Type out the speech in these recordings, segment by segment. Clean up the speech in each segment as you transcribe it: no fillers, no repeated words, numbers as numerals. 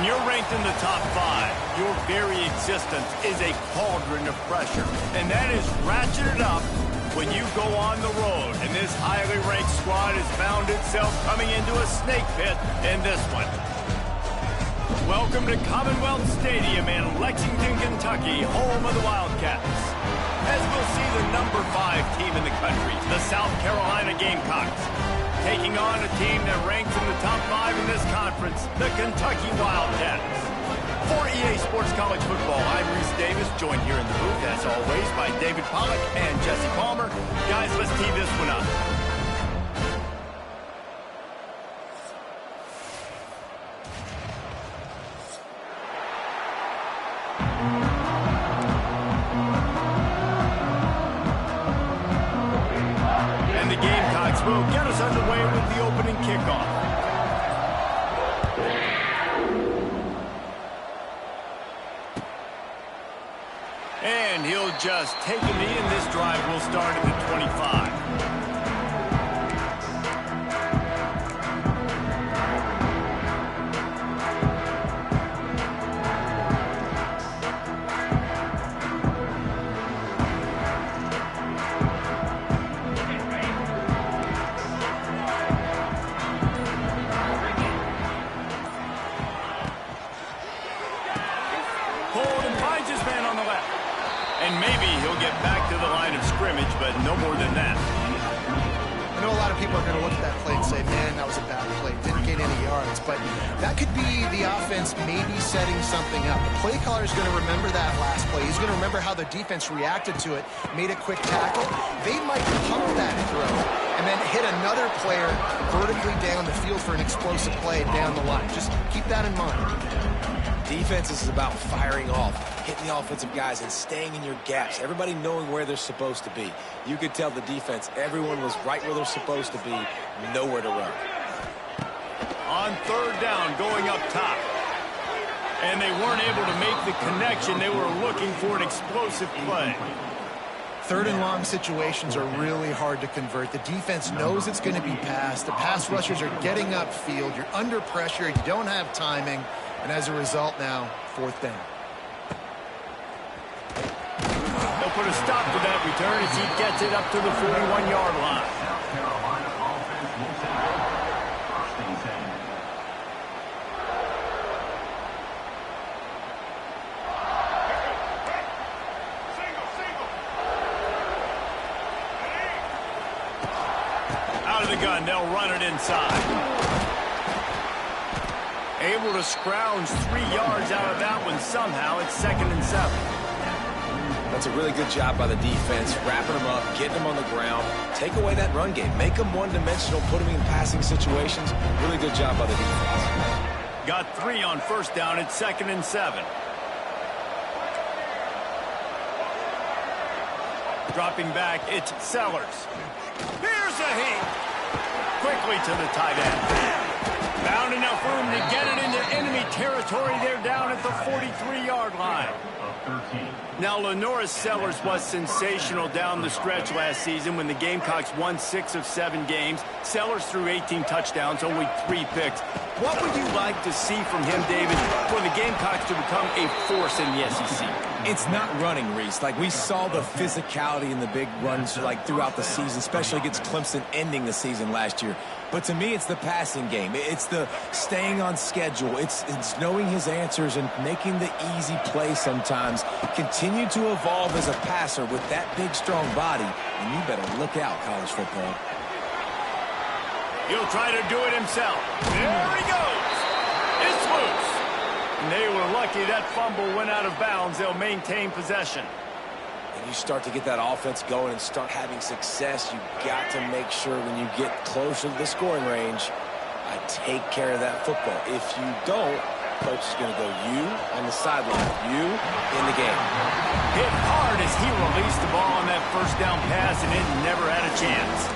When you're ranked in the top 5, your very existence is a cauldron of pressure. And that is ratcheted up when you go on the road. And this highly ranked squad has found itself coming into a snake pit in this one. Welcome to Commonwealth Stadium in Lexington, Kentucky, home of the Wildcats. As we'll see the number 5 team in the country, the South Carolina Gamecocks, taking on a team that ranks in the top 5 in this conference, the Kentucky Wildcats. For EA Sports College Football, I'm Reese Davis, joined here in the booth, as always, by David Pollack and Jesse Palmer. Guys, let's tee this one up. And the Gamecocks will get us underway with the opening kickoff. And he'll just take a knee, and this drive will start at the 25. Hold and finds his man on the left. And maybe he'll get back to the line of scrimmage, but no more than that. I know a lot of people are going to look at that play and say, man, that was a bad play. Didn't get any yards. But that could be the offense maybe setting something up. The play caller is going to remember that last play. He's going to remember how the defense reacted to it, made a quick tackle. They might pump that throw and then hit another player vertically down the field for an explosive play down the line. Just keep that in mind. Defense is about firing off, hitting the offensive guys, and staying in your gaps. Everybody knowing where they're supposed to be. You could tell the defense, everyone was right where they're supposed to be, nowhere to run. On third down, going up top. And they weren't able to make the connection. They were looking for an explosive play. Third and long situations are really hard to convert. The defense knows it's going to be passed. The pass rushers are getting upfield. You're under pressure. You don't have timing. And as a result now, fourth down. They'll put a stop to that return as he gets it up to the 41-yard line. Out of the gun, they'll run it inside. Able to scrounge 3 yards out of that one somehow. It's 2nd and 7. That's a really good job by the defense, wrapping them up, getting them on the ground, take away that run game, make them one-dimensional, put them in passing situations. Really good job by the defense. Got 3 on first down. It's 2nd and 7. Dropping back, it's Sellers. Here's a heat. Quickly to the tight end. Found enough room to get it into enemy territory. They're down at the 43-yard line. Now, Lenoris Sellers was sensational down the stretch last season when the Gamecocks won 6 of 7 games. Sellers threw 18 touchdowns, only 3 picks. What would you like to see from him, David, for the Gamecocks to become a force in the SEC? It's not running, Reese. Like, we saw the physicality in the big runs like throughout the season, especially against Clemson ending the season last year. But to me, it's the passing game. It's the staying on schedule. It's knowing his answers and making the easy play sometimes. Continue to evolve as a passer with that big, strong body. And you better look out, college football. He'll try to do it himself. There he goes. It's loose. And they were lucky that fumble went out of bounds. They'll maintain possession. When you start to get that offense going and start having success, you've got to make sure when you get closer to the scoring range, take care of that football. If you don't, coach is going to go you on the sideline, you in the game. Hit hard as he released the ball on that first down pass, and it never had a chance.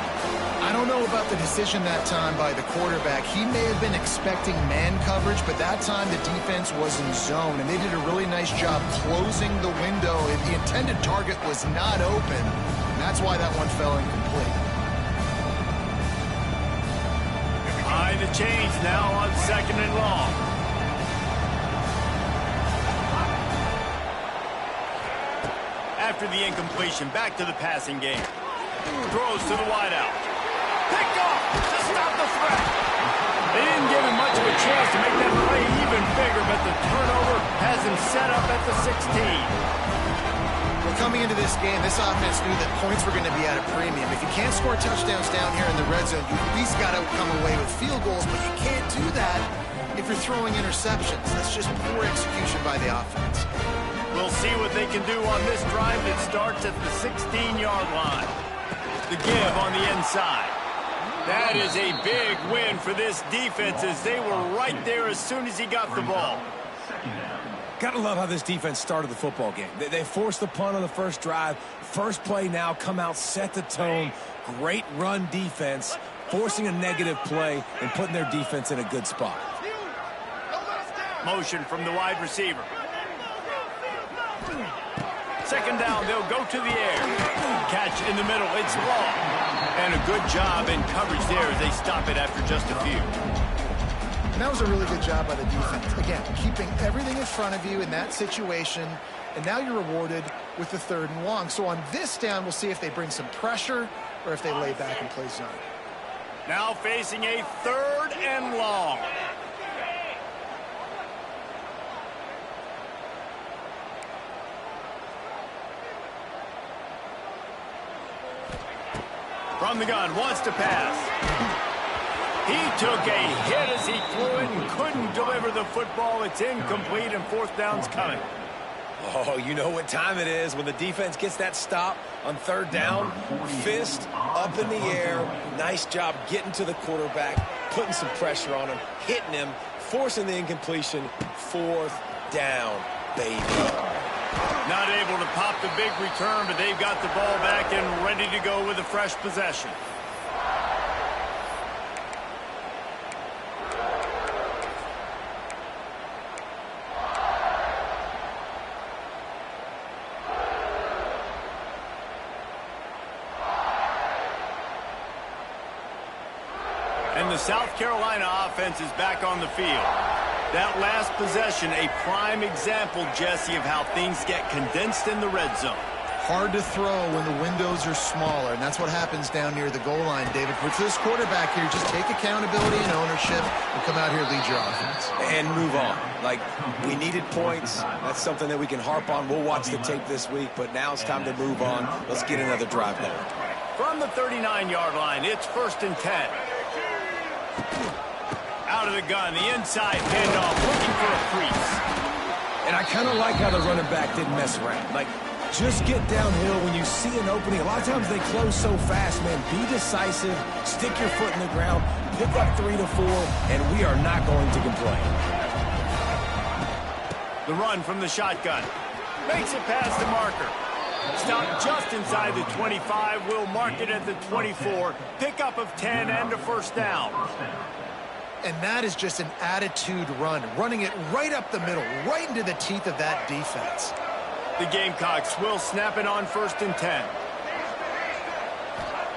I don't know about the decision that time by the quarterback. He may have been expecting man coverage, but that time the defense was in zone, and they did a really nice job closing the window. The intended target was not open, and that's why that one fell incomplete. Behind the chains now on 2nd and long. after the incompletion. Back to the passing game. Throws to the wideout. Picked off to stop the threat. They didn't give him much of a chance to make that play even bigger, but the turnover has him set up at the 16. Well, coming into this game, this offense knew that points were going to be at a premium. If you can't score touchdowns down here in the red zone, you at least got to come away with field goals, but you can't do that if you're throwing interceptions. That's just poor execution by the offense. We'll see what they can do on this drive that starts at the 16-yard line. The give on the inside. That is a big win for this defense as they were right there as soon as he got the ball. Gotta love how this defense started the football game. They forced the punt on the first drive. First play now, come out, set the tone. Great run defense, forcing a negative play and putting their defense in a good spot. Motion from the wide receiver. Second down, they'll go to the air. Catch in the middle, it's long. And a good job in coverage there as they stop it after just a few. And that was a really good job by the defense. Again, keeping everything in front of you in that situation, and now you're rewarded with the 3rd and long. So on this down, we'll see if they bring some pressure or if they lay back and play zone. Now facing a 3rd and long. From the gun, wants to pass. He took a hit as he threw it and couldn't deliver the football. It's incomplete and 4th down's coming. Oh, you know what time it is when the defense gets that stop on 3rd down. Fist up in the air. Nice job getting to the quarterback, putting some pressure on him, hitting him, forcing the incompletion. 4th down, baby. Not able to pop the big return, but they've got the ball back and ready to go with a fresh possession. And the South Carolina offense is back on the field. That last possession, a prime example, Jesse, of how things get condensed in the red zone. Hard to throw when the windows are smaller, and that's what happens down near the goal line, David. For this quarterback here, just take accountability and ownership and come out here and lead your offense. And move on. Like, we needed points. That's something that we can harp on. We'll watch the tape this week, but now it's time to move on. Let's get another drive going. From the 39-yard line, it's 1st and 10. Out of the gun, the inside handoff, looking for a crease. And I kind of like how the running back didn't mess around. Like, just get downhill when you see an opening. A lot of times they close so fast, man. Be decisive, stick your foot in the ground, pick up 3 to 4, and we are not going to complain. The run from the shotgun. Makes it past the marker. Stop just inside the 25. We'll mark it at the 24. Pickup of 10 and a 1st down. And that is just an attitude run, running it right up the middle, right into the teeth of that defense. The Gamecocks will snap it on 1st and 10.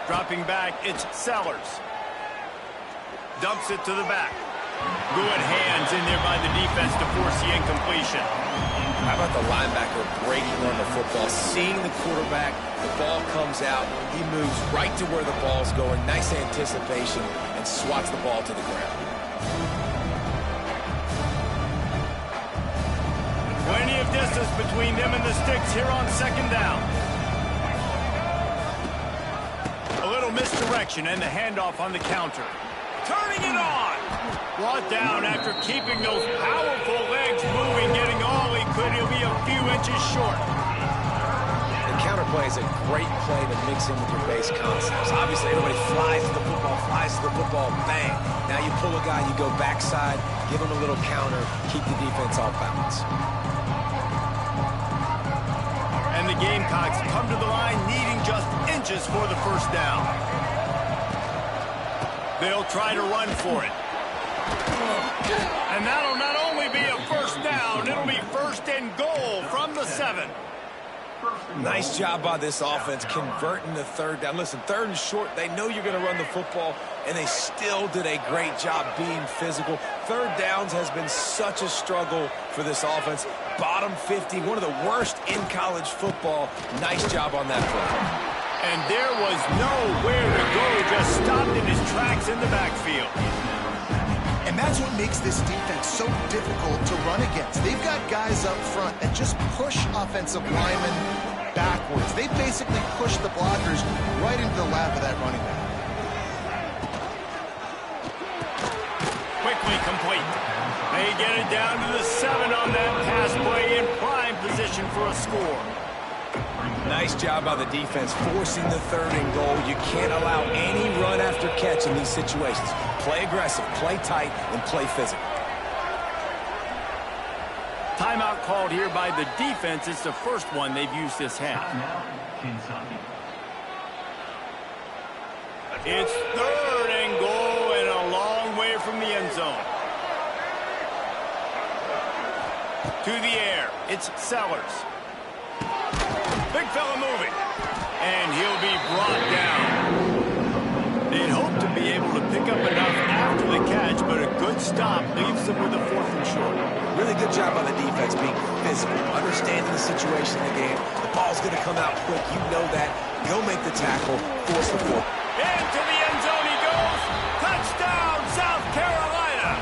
Dropping back, it's Sellers. Dumps it to the back. Good hands in there by the defense to force the incompletion. How about the linebacker breaking on the football, seeing the quarterback, the ball comes out, he moves right to where the ball's going, nice anticipation, and swats the ball to the ground. Plenty of distance between them and the sticks here on 2nd down. A little misdirection and the handoff on the counter. Turning it on. Brought down after keeping those powerful legs moving, getting all he could. He'll be a few inches short. The counter play is a great play to mix in with your base concepts. Obviously, everybody flies to the football, bang. Now you pull a guy, you go backside, give him a little counter, keep the defense off balance. And the Gamecocks come to the line needing just inches for the 1st down. They'll try to run for it. And that'll not only be a 1st down, it'll be 1st and goal from the 7. Nice job by this offense converting the third down. Listen, third and short, they know you're going to run the football, and they still did a great job being physical. Third downs has been such a struggle for this offense. Bottom 50, one of the worst in college football. Nice job on that play. And there was nowhere to go, just stopped in his tracks in the backfield. And that's what makes this defense so difficult to run against. They've got guys up front that just push offensive linemen backwards. They basically push the blockers right into the lap of that running back. Quickly complete. They get it down to the 7 on that pass play in prime position for a score. Nice job by the defense forcing the third and goal. You can't allow any run after catch in these situations. Play aggressive, play tight, and play physical. Timeout called here by the defense. It's the first one they've used this half. It's third and goal and a long way from the end zone. To the air, it's Sellers. Big fella moving. And he'll be brought down. They'd hope to be able to pick up enough after the catch, but a good stop leaves them with a 4th and short. Really good job by the defense being physical, understanding the situation in the game. The ball's going to come out quick. You know that. Go make the tackle, force the fourth. Into the end zone he goes. Touchdown, South Carolina.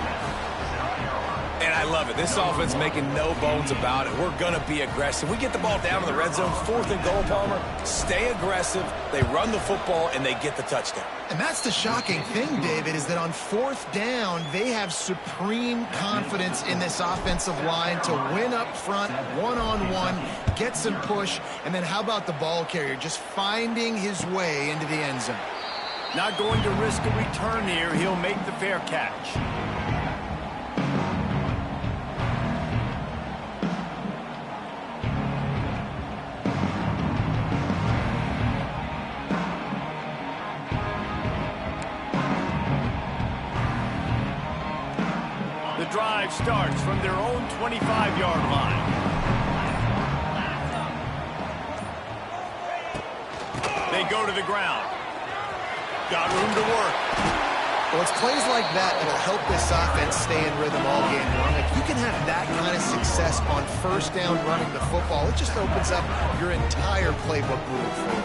And I love it. This offense making no bones about it. We're going to be aggressive. We get the ball down in the red zone, 4th and goal, Palmer. Stay aggressive. They run the football, and they get the touchdown. And that's the shocking thing, David, is that on 4th down, they have supreme confidence in this offensive line to win up front, one-on-one, get some push, and then how about the ball carrier just finding his way into the end zone? Not going to risk a return here. He'll make the fair catch. The drive starts from their own 25-yard line. They go to the ground. Got room to work. Well, it's plays like that that'll help this offense stay in rhythm all game long. If you can have that kind of success on 1st down running the football, it just opens up your entire playbook moving forward.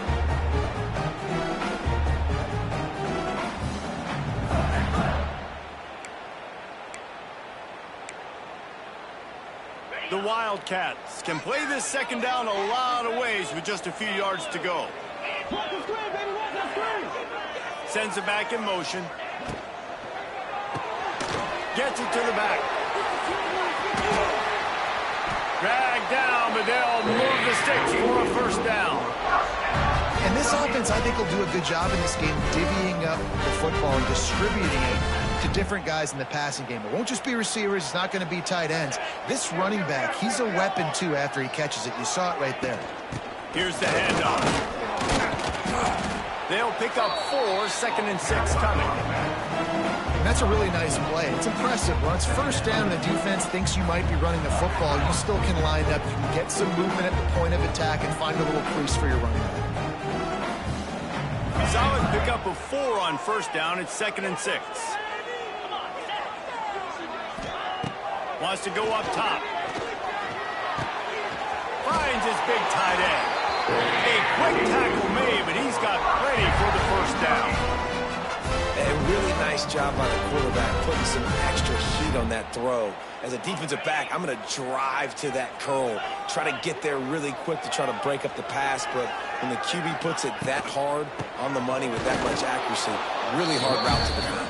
The Wildcats can play this 2nd down a lot of ways with just a few yards to go. Sends it back in motion. Gets it to the back. Dragged down, but they'll move the sticks for a 1st down. And this offense, I think, will do a good job in this game divvying up the football and distributing it to different guys in the passing game. It won't just be receivers. It's not going to be tight ends. This running back, he's a weapon, too, after he catches it. You saw it right there. Here's the handoff. They'll pick up 4, 2nd and 6 coming. And that's a really nice play. It's impressive. When it's 1st down and the defense thinks you might be running the football, you still can line up. You can get some movement at the point of attack and find a little crease for your running back. Solid pickup of 4 on 1st down. It's 2nd and 6. Wants to go up top. Finds his big tight end. A quick tackle made, but he's got plenty for the 1st down. A really nice job by the quarterback putting some extra heat on that throw. As a defensive back, I'm going to drive to that curl, try to get there really quick to try to break up the pass, but when the QB puts it that hard on the money with that much accuracy, really hard route to defend.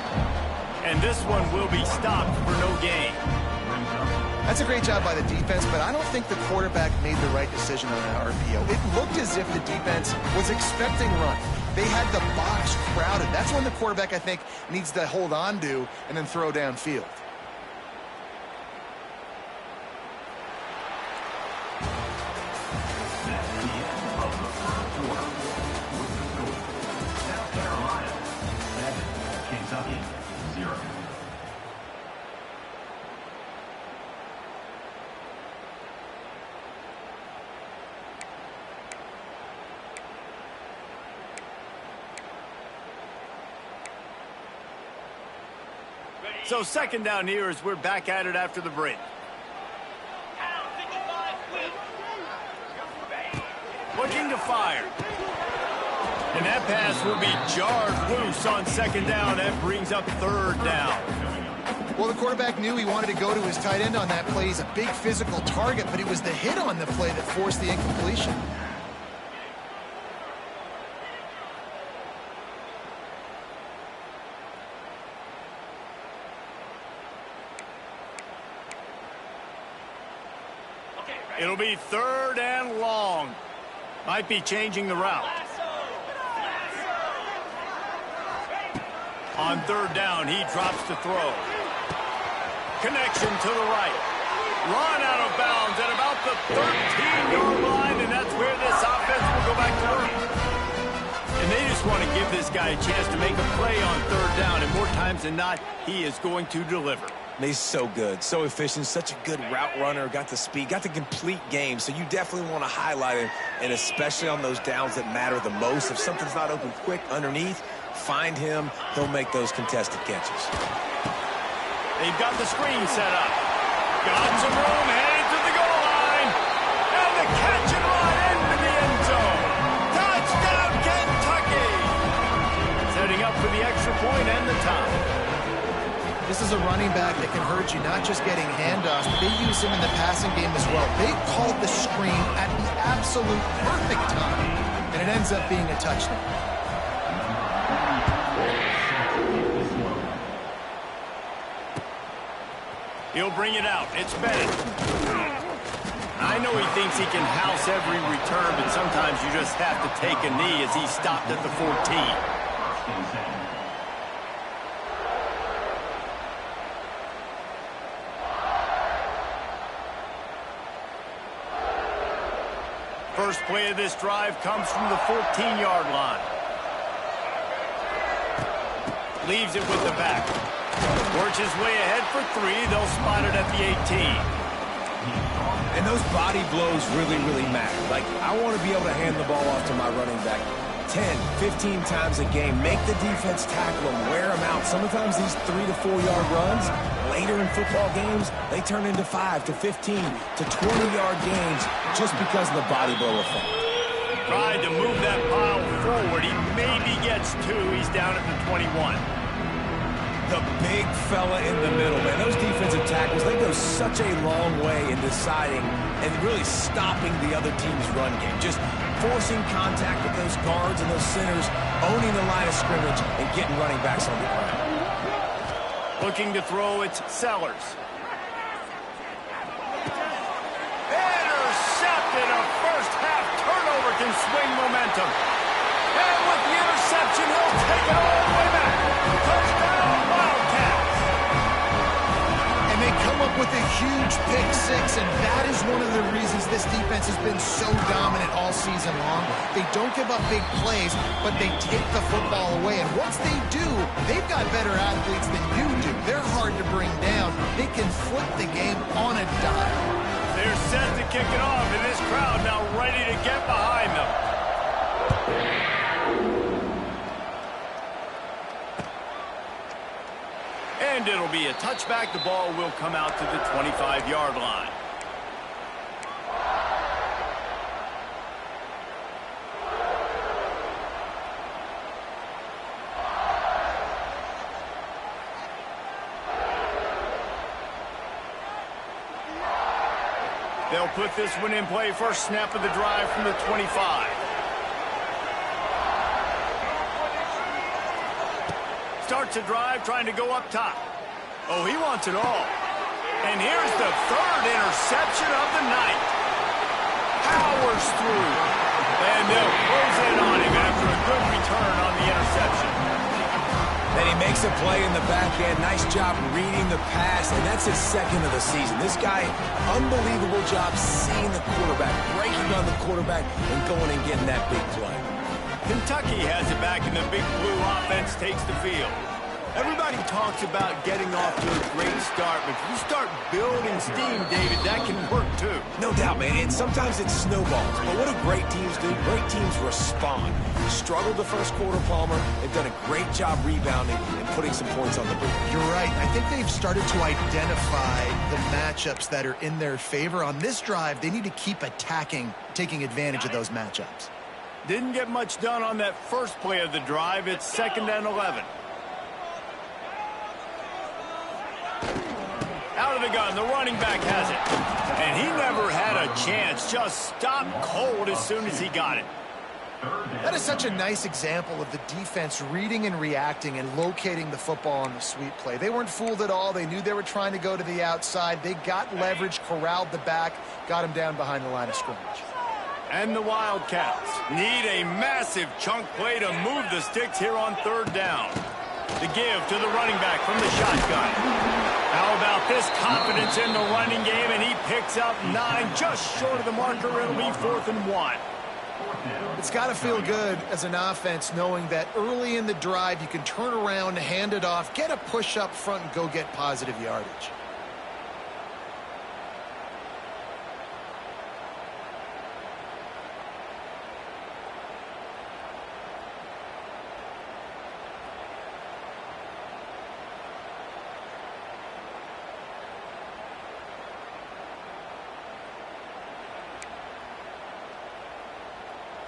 And this one will be stopped for no gain. That's a great job by the defense, but I don't think the quarterback made the right decision on that RPO. It looked as if the defense was expecting run. They had the box crowded. That's when the quarterback, I think, needs to hold on to and then throw downfield. Kentucky, 0. So second down here as we're back at it after the break. Looking to fire. And that pass will be jarred loose on second down. That brings up third down. Well, the quarterback knew he wanted to go to his tight end on that play. He's a big physical target, but it was the hit on the play that forced the incompletion. It'll be third and long. Might be changing the route. On third down, he drops to throw. Connection to the right. Run out of bounds at about the 13-yard line, and that's where this offense will go back to work. And they just want to give this guy a chance to make a play on third down, and more times than not, he is going to deliver. He's so good, so efficient, such a good route runner, got the speed, got the complete game, so you definitely want to highlight him, and especially on those downs that matter the most. If something's not open quick underneath, find him, he'll make those contested catches. They've got the screen set up. Got some room, headed to the goal line. And the catch and run into the end zone. Touchdown, Kentucky! Setting up for the extra point and the tie. This is a running back that can hurt you, not just getting handoffs, but they use him in the passing game as well. They called the screen at the absolute perfect time, and it ends up being a touchdown. He'll bring it out. It's Bennett. I know he thinks he can house every return, but sometimes you just have to take a knee as he stopped at the 14. First play of this drive comes from the 14-yard line. Leaves it with the back. Works his way ahead for three. They'll spot it at the 18. And those body blows really, really matter. Like, I want to be able to hand the ball off to my running back 10, 15 times a game. Make the defense tackle them, wear them out. Sometimes these 3 to 4 yard runs, later in football games, they turn into 5 to 15 to 20-yard games just because of the body blow effect. Tried to move that pile forward. He maybe gets 2. He's down at the 21. The big fella in the middle, man. Those defensive tackles, they go such a long way in deciding and really stopping the other team's run game. Just forcing contact with those guards and those centers, owning the line of scrimmage, and getting running backs on the ground. Looking to throw, it's Sellers. Intercepted. A first-half turnover can swing momentum. And with the interception, he'll take it all the way back. Touchdown, Wildcats. And they come up with a huge pick six, and that is one of the reasons this defense has been so dominant all season long. They don't give up big plays, but they take the football away. And once they do, they've got better athletes than you do. They're hard to bring down. They can flip the game on a dime. They're set to kick it off, and this crowd now ready to get behind them. And it'll be a touchback. The ball will come out to the 25-yard line. They'll put this one in play. First snap of the drive from the 25. Starts a drive trying to go up top. Oh, he wants it all. And here's the third interception of the night. Powers through. And they'll close in on him after a good return on the interception. Then he makes a play in the back end. Nice job reading the pass, and that's his second of the season. This guy, unbelievable job seeing the quarterback, breaking on the quarterback, and going and getting that big play. Kentucky has it back, and the Big Blue offense takes the field. Everybody talks about getting off to a great start, but if you start building steam, David, that can work too. No doubt, man, and sometimes it snowballs. But what do great teams do? Great teams respond. Struggled the first quarter, Palmer. They've done a great job rebounding and putting some points on the board. You're right. I think they've started to identify the matchups that are in their favor. On this drive, they need to keep attacking, taking advantage of those matchups. Didn't get much done on that first play of the drive. It's 2nd and 11. Out of the gun, the running back has it. And he never had a chance. Just stopped cold as soon as he got it. That is such a nice example of the defense reading and reacting and locating the football on the sweep play. They weren't fooled at all. They knew they were trying to go to the outside. They got leverage, corralled the back, got him down behind the line of scrimmage. And the Wildcats need a massive chunk play to move the sticks here on 3rd down. The give to the running back from the shotgun. How about this confidence in the running game, and he picks up 9, just short of the marker. It'll be 4th and 1. It's got to feel good as an offense knowing that early in the drive you can turn around, hand it off, get a push up front, and go get positive yardage.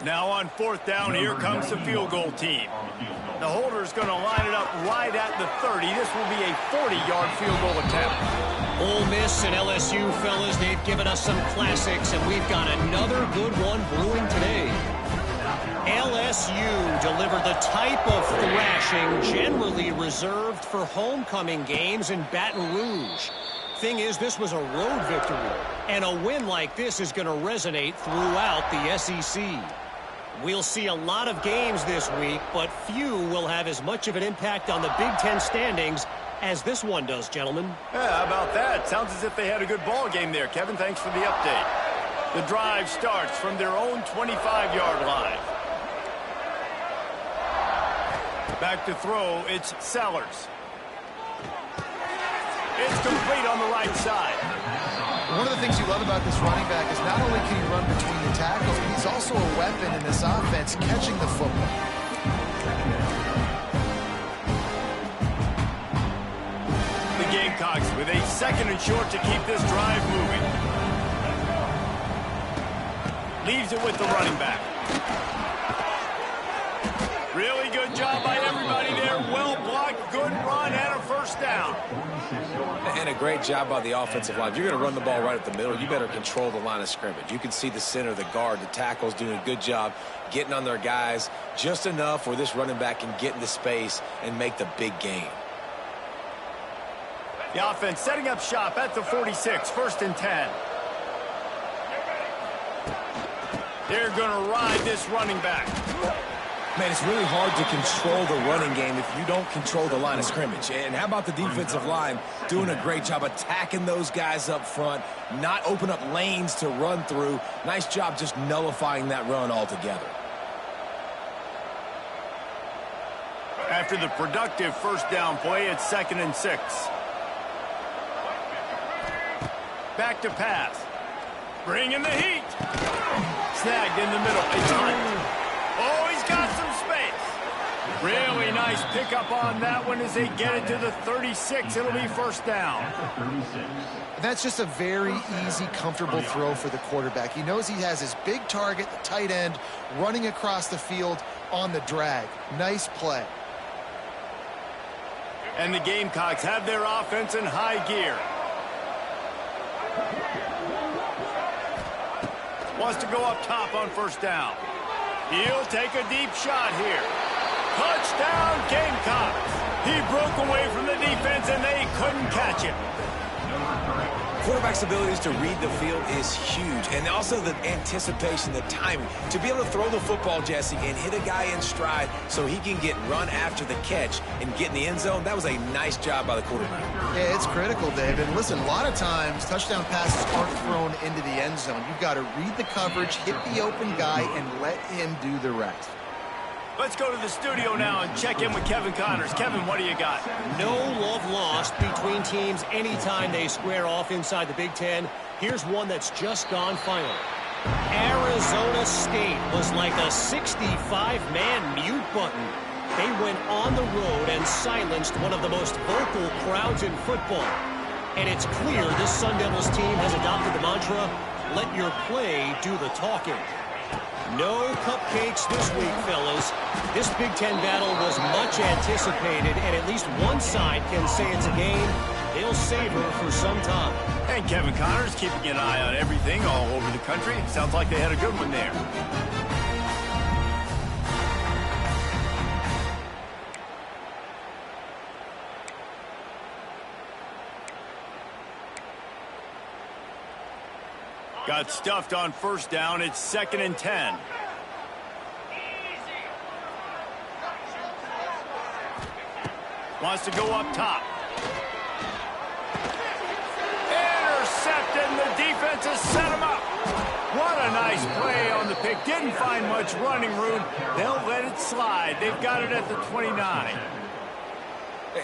Now on 4th down, here comes the field goal team. The holder's going to line it up right at the 30. This will be a 40-yard field goal attempt. Ole Miss and LSU, fellas, they've given us some classics, and we've got another good one brewing today. LSU delivered the type of thrashing generally reserved for homecoming games in Baton Rouge. Thing is, this was a road victory, and a win like this is going to resonate throughout the SEC. We'll see a lot of games this week, but few will have as much of an impact on the Big Ten standings as this one does, gentlemen. Yeah, how about that? Sounds as if they had a good ball game there, Kevin. Thanks for the update. The drive starts from their own 25-yard line. Back to throw, it's Sellers. It's complete on the right side. One of the things you love about this running back is not only can he run between the tackles, but he's also a weapon in this offense catching the football. The Gamecocks with a 2nd and short to keep this drive moving. Leaves it with the running back. Really good job by everybody there. Well blocked, good run, and a 1st down. And a great job by the offensive line. If you're going to run the ball right at the middle, you better control the line of scrimmage. You can see the center, the guard, the tackles doing a good job getting on their guys just enough where this running back can get into space and make the big gain. The offense setting up shop at the 46, 1st and 10. They're going to ride this running back. Man, it's really hard to control the running game if you don't control the line of scrimmage. And how about the defensive line doing a great job attacking those guys up front, not open up lanes to run through. Nice job just nullifying that run altogether. After the productive 1st down play, it's 2nd and 6. Back to pass. Bringing the heat. Snagged in the middle. A punt. Oh, he's got some space. Really nice pickup on that one as they get it to the 36. It'll be 1st down. That's just a very easy, comfortable throw for the quarterback. He knows he has his big target, the tight end, running across the field on the drag. Nice play. And the Gamecocks have their offense in high gear. Wants to go up top on 1st down. He'll take a deep shot here. Touchdown, Gamecocks. He broke away from the defense, and they couldn't catch him. Quarterback's abilities to read the field is huge, and also the anticipation, the timing. To be able to throw the football, Jesse, and hit a guy in stride so he can get run after the catch and get in the end zone, that was a nice job by the quarterback. Yeah, it's critical, David. Listen, a lot of times touchdown passes aren't thrown into the end zone. You've got to read the coverage, hit the open guy, and let him do the rest. Let's go to the studio now and check in with Kevin Connors. Kevin, what do you got? No love lost between teams anytime they square off inside the Big Ten. Here's one that's just gone final. Arizona State was like a 65-man mute button. They went on the road and silenced one of the most vocal crowds in football. And it's clear this Sun Devils team has adopted the mantra, let your play do the talking. No cupcakes this week, fellas. This Big Ten battle was much anticipated, and at least one side can say it's a game they'll savor for some time. And Kevin Connors keeping an eye on everything all over the country. Sounds like they had a good one there. Got stuffed on first down. It's 2nd and 10. Wants to go up top. Intercepted, and the defense has set him up. What a nice play on the pick. Didn't find much running room. They'll let it slide. They've got it at the 29.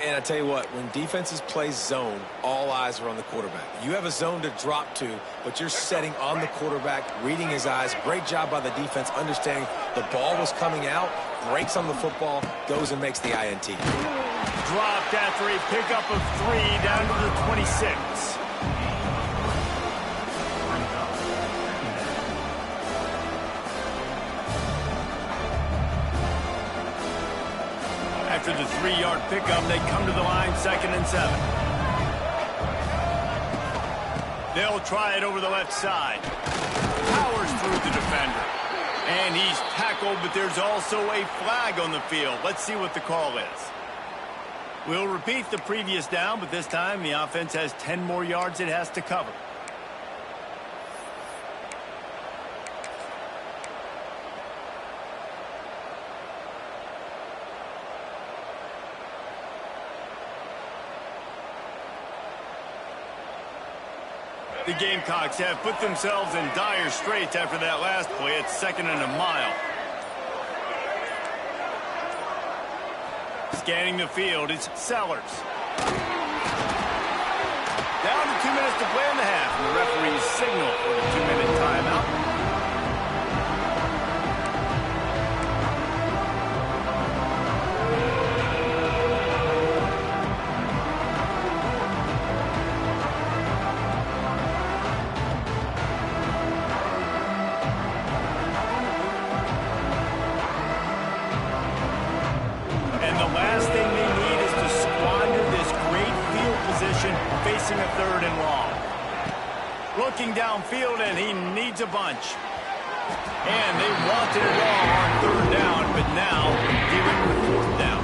And I tell you what, when defenses play zone, all eyes are on the quarterback. You have a zone to drop to, but you're setting on the quarterback, reading his eyes. Great job by the defense, understanding the ball was coming out, breaks on the football, goes and makes the INT. Dropped after a pickup of 3 down to the 26. After the 3-yard pickup, they come to the line, 2nd and 7. They'll try it over the left side. Powers through the defender. And he's tackled, but there's also a flag on the field. Let's see what the call is. We'll repeat the previous down, but this time the offense has 10 more yards it has to cover. The Gamecocks have put themselves in dire straits after that last play. It's 2nd and a mile. Scanning the field, it's Sellers. Down to 2 minutes to play in the half, and the referee's signal for the 2-minute timeout. Facing a 3rd and long. Looking downfield, and he needs a bunch. And they wanted it all on 3rd down, but now dealing with 4th down.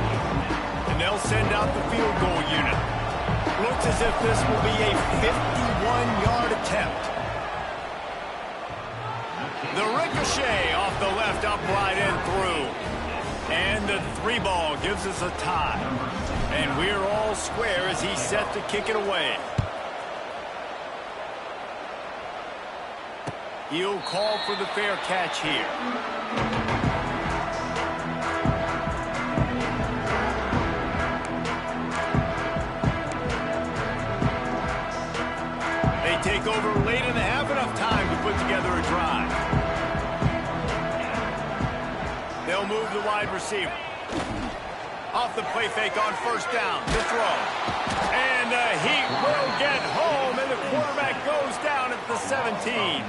And they'll send out the field goal unit. Looks as if this will be a 51-yard attempt. The ricochet off the left upright and through. And the 3-ball gives us a tie. And we're all square as he's set to kick it away. He'll call for the fair catch here. They take over late in the half, enough time to put together a drive. They'll move the wide receiver. Off the play fake on first down to throw. And he will get home, and the quarterback goes down at the 17.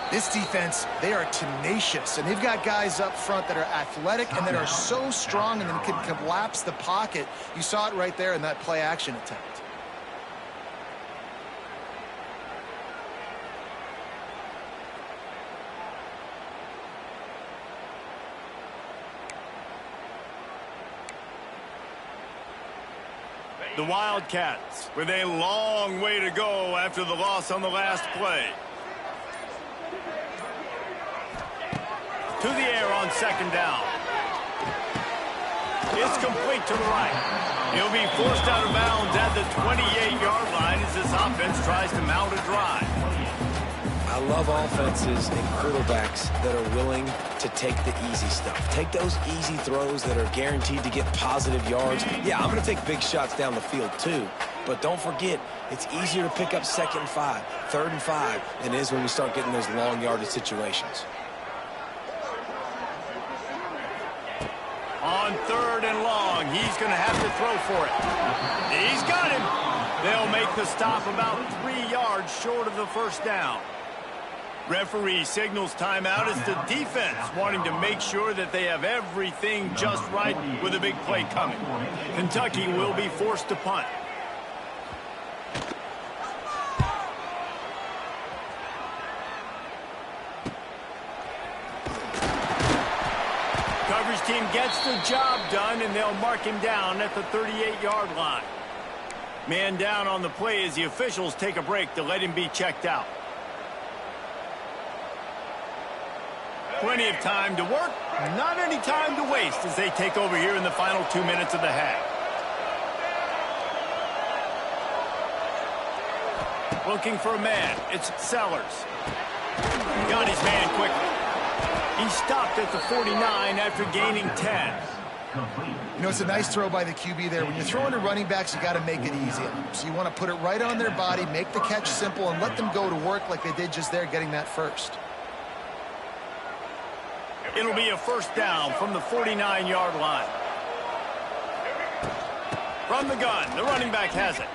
This defense, they are tenacious, and they've got guys up front that are athletic and that are so strong and then can collapse the pocket. You saw it right there in that play-action attempt. The Wildcats with a long way to go after the loss on the last play. To the air on 2nd down. It's complete to the right. He'll be forced out of bounds at the 28-yard line as this offense tries to mount a drive. I I love offenses and quarterbacks that are willing to take the easy stuff. Take those easy throws that are guaranteed to get positive yards. Yeah, I'm going to take big shots down the field too. But don't forget, it's easier to pick up 2nd and 5, 3rd and 5 than it is when we start getting those long yardage situations. On 3rd and long, he's going to have to throw for it. He's got him. They'll make the stop about 3 yards short of the first down. Referee signals timeout as the defense wanting to make sure that they have everything just right with a big play coming. Kentucky will be forced to punt. Coverage team gets the job done, and they'll mark him down at the 38-yard line. Man down on the play as the officials take a break to let him be checked out. Plenty of time to work, not any time to waste as they take over here in the final 2 minutes of the half. Looking for a man, it's Sellers. Got his man quickly. He stopped at the 49 after gaining 10. You know, it's a nice throw by the QB there. When you're throwing to running backs, you got to make it easy. So you want to put it right on their body, make the catch simple, and let them go to work like they did just there, getting that first. It'll be a first down from the 49-yard line. From the gun, the running back has it.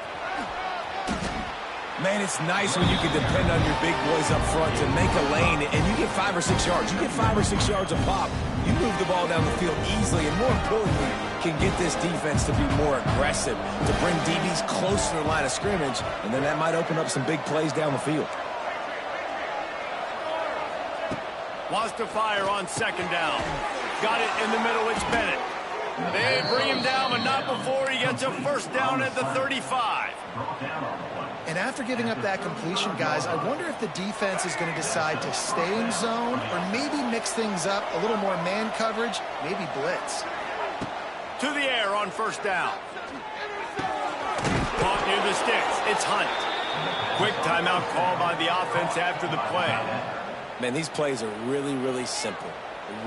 Man, it's nice when you can depend on your big boys up front to make a lane, and you get 5 or 6 yards. You get 5 or 6 yards a pop. You move the ball down the field easily, and more importantly, can get this defense to be more aggressive, to bring DBs close to the line of scrimmage, and then that might open up some big plays down the field. Wants to fire on 2nd down. Got it in the middle, it's Bennett. They bring him down, but not before he gets a first down at the 35. And after giving up that completion, guys, I wonder if the defense is going to decide to stay in zone or maybe mix things up, a little more man coverage, maybe blitz. To the air on first down. Caught near the sticks. It's Hunt. Quick timeout call by the offense after the play. Man, these plays are really, really simple.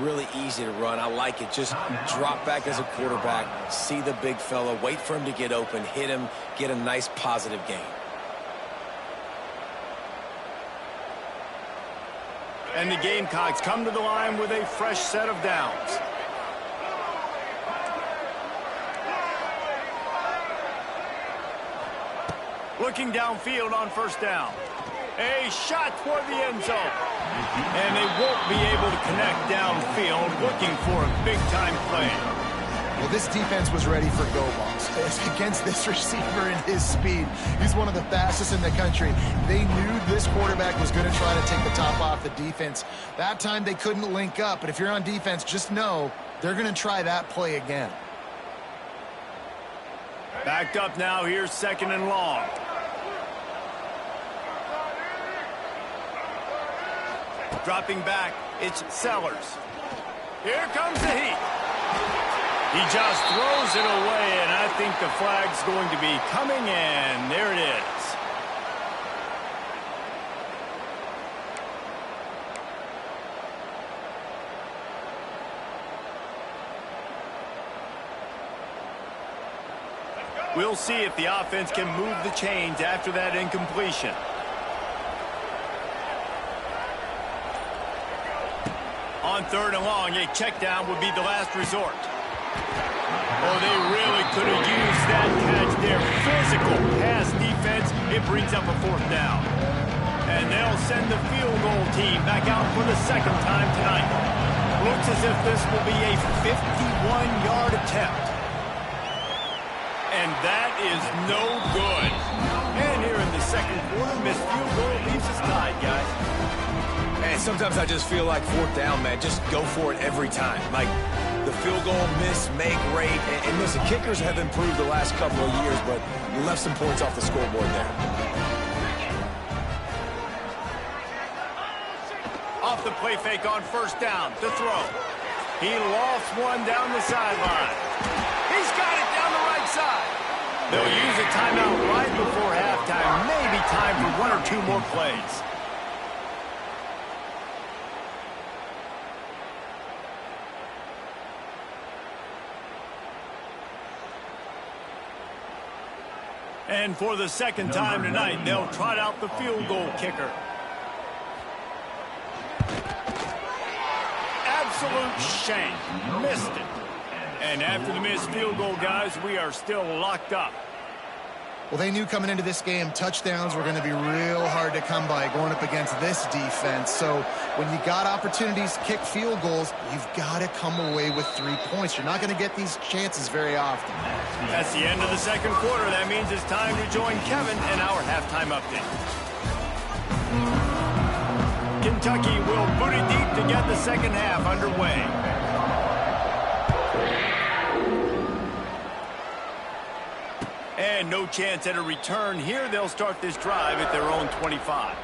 Really easy to run. I like it. Just drop back as a quarterback, see the big fella, wait for him to get open, hit him, get a nice positive gain. And the Gamecocks come to the line with a fresh set of downs. Looking downfield on first down. A shot toward the end zone. And they won't be able to connect downfield, looking for a big-time play. Well, this defense was ready for go balls. Against this receiver and his speed, he's one of the fastest in the country. They knew this quarterback was going to try to take the top off the defense. That time they couldn't link up, but if you're on defense, just know they're going to try that play again. Backed up now, here's 2nd and long. Dropping back, it's Sellers. Here comes the heat. He just throws it away, and I think the flag's going to be coming in. There it is. We'll see if the offense can move the chains after that incompletion. On 3rd and long, a check down would be the last resort. Oh, they really could have used that catch there. Physical pass defense. It brings up a 4th down. And they'll send the field goal team back out for the 2nd time tonight. Looks as if this will be a 51-yard attempt. And that is no good. And here in the 2nd quarter, missed field goal leaves us tied, guys. And sometimes I just feel like 4th down, man. Just go for it every time. Like the field goal miss, make rate. And listen, kickers have improved the last couple of years, but you left some points off the scoreboard there. Off the play fake on first down to throw. He lost one down the sideline. He's got it down the right side. They'll use a timeout right before halftime. Maybe time for 1 or 2 more plays. And for the second time tonight, they'll trot out the field goal kicker. Absolute shank. Missed it. And after the missed field goal, guys, we are still locked up. Well, they knew coming into this game, touchdowns were going to be real hard to come by going up against this defense. So when you got opportunities to kick field goals, you've got to come away with 3 points. You're not going to get these chances very often. That's the end of the second quarter. That means it's time to join Kevin in our halftime update. Kentucky will boot it deep to get the second half underway. And no chance at a return here. They'll start this drive at their own 25.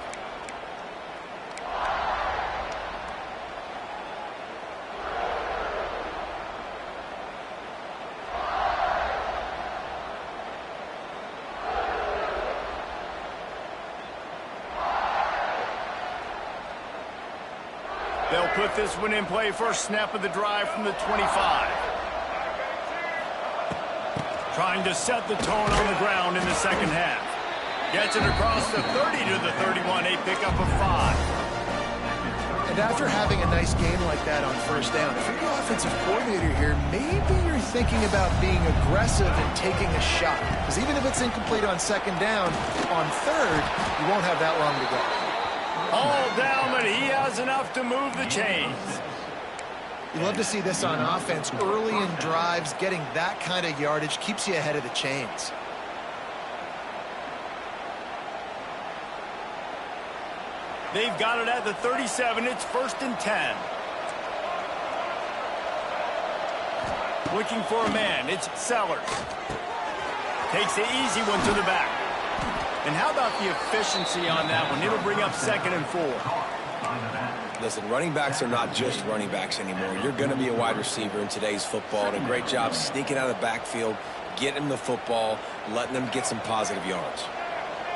They'll put this one in play. First snap of the drive from the 25. Trying to set the tone on the ground in the second half. Gets it across the 30 to the 31, a pickup of 5. And after having a nice game like that on first down, if you're the offensive coordinator here, maybe you're thinking about being aggressive and taking a shot. Because even if it's incomplete on second down, on third, you won't have that long to go. All down, but he has enough to move the chains. You love to see this on offense. Early in drives, getting that kind of yardage keeps you ahead of the chains. They've got it at the 37. It's 1st and 10. Looking for a man. It's Sellers. Takes the easy one to the back. And how about the efficiency on that one? It'll bring up 2nd and 4. Listen, running backs are not just running backs anymore. You're going to be a wide receiver in today's football. And a great job sneaking out of the backfield, getting them the football, letting them get some positive yards.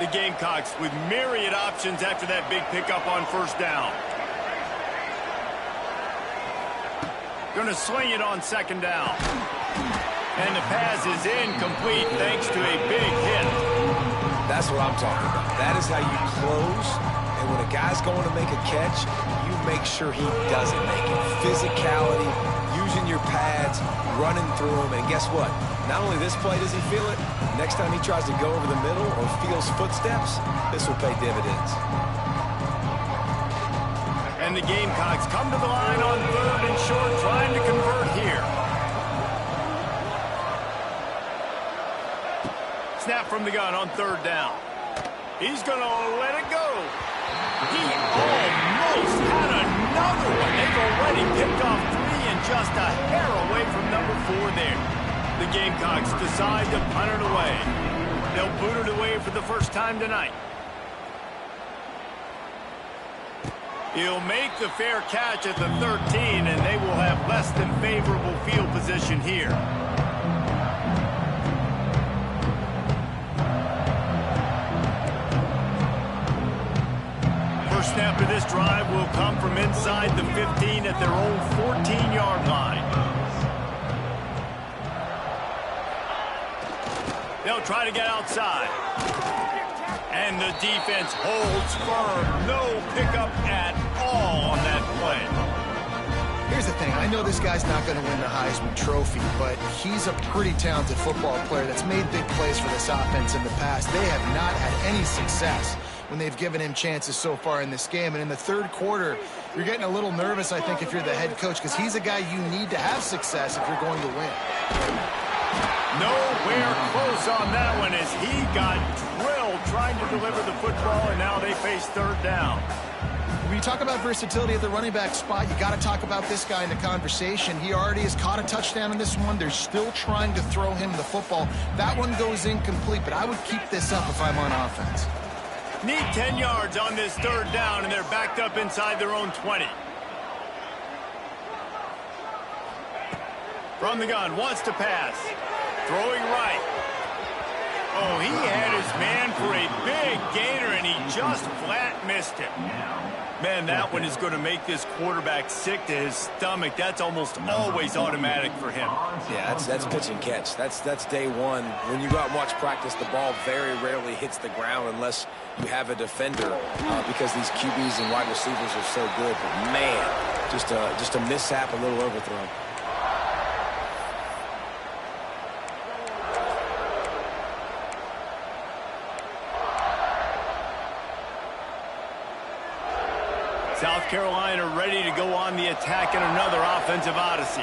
The Gamecocks with myriad options after that big pickup on first down. Going to swing it on second down. And the pass is incomplete thanks to a big hit. That's what I'm talking about. That is how you close. And when a guy's going to make a catch, you make sure he doesn't make it. Physicality, using your pads, running through them. And guess what? Not only this play does he feel it, next time he tries to go over the middle or feels footsteps, this will pay dividends. And the Gamecocks come to the line on 3rd and short, trying to convert here. Snap from the gun on 3rd down. He's going to let it go. He almost had another one. They've already picked off 3 and just a hair away from number 4 there. The Gamecocks decide to punt it away. They'll boot it away for the first time tonight. He'll make the fair catch at the 13, and they will have less than favorable field position here. First snap of this drive will come from inside the 15 at their own 14-yard line. They'll try to get outside. And the defense holds firm. No pickup at all on that play. Here's the thing. I know this guy's not going to win the Heisman Trophy, but he's a pretty talented football player that's made big plays for this offense in the past. They have not had any success when they've given him chances so far in this game. And in the third quarter, you're getting a little nervous, I think, if you're the head coach, because he's a guy you need to have success if you're going to win. Nowhere close on that one as he got drilled trying to deliver the football, and now they face 3rd down. When you talk about versatility at the running back spot, you got to talk about this guy in the conversation. He already has caught a touchdown in this one. They're still trying to throw him the football. That one goes incomplete, but I would keep this up if I'm on offense. Need 10 yards on this 3rd down, and they're backed up inside their own 20. From the gun, wants to pass. Throwing right. Oh, he had his man for a big gainer, and he just flat missed him. Man, that one is going to make this quarterback sick to his stomach. That's almost always automatic for him. Yeah, that's pitch and catch. That's day one. When you go out and watch practice, the ball very rarely hits the ground unless you have a defender because these QBs and wide receivers are so good. But man, just a mishap, a little overthrow. South Carolina ready to go on the attack in another offensive odyssey.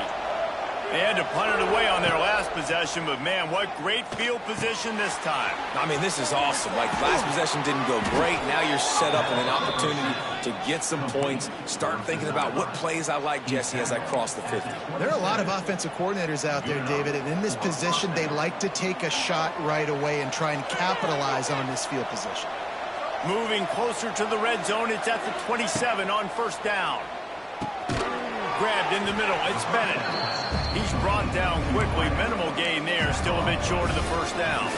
They had to punt it away on their last possession, but man, what great field position this time. I mean, this is awesome. Like, last possession didn't go great. Now you're set up in an opportunity to get some points. Start thinking about what plays I like, Jesse, as I cross the 50. There are a lot of offensive coordinators out there, David, and in this position, they like to take a shot right away and try and capitalize on this field position. Moving closer to the red zone, it's at the 27 on first down. Grabbed in the middle, it's Bennett. He's brought down quickly, minimal gain there, still a bit short of the first down.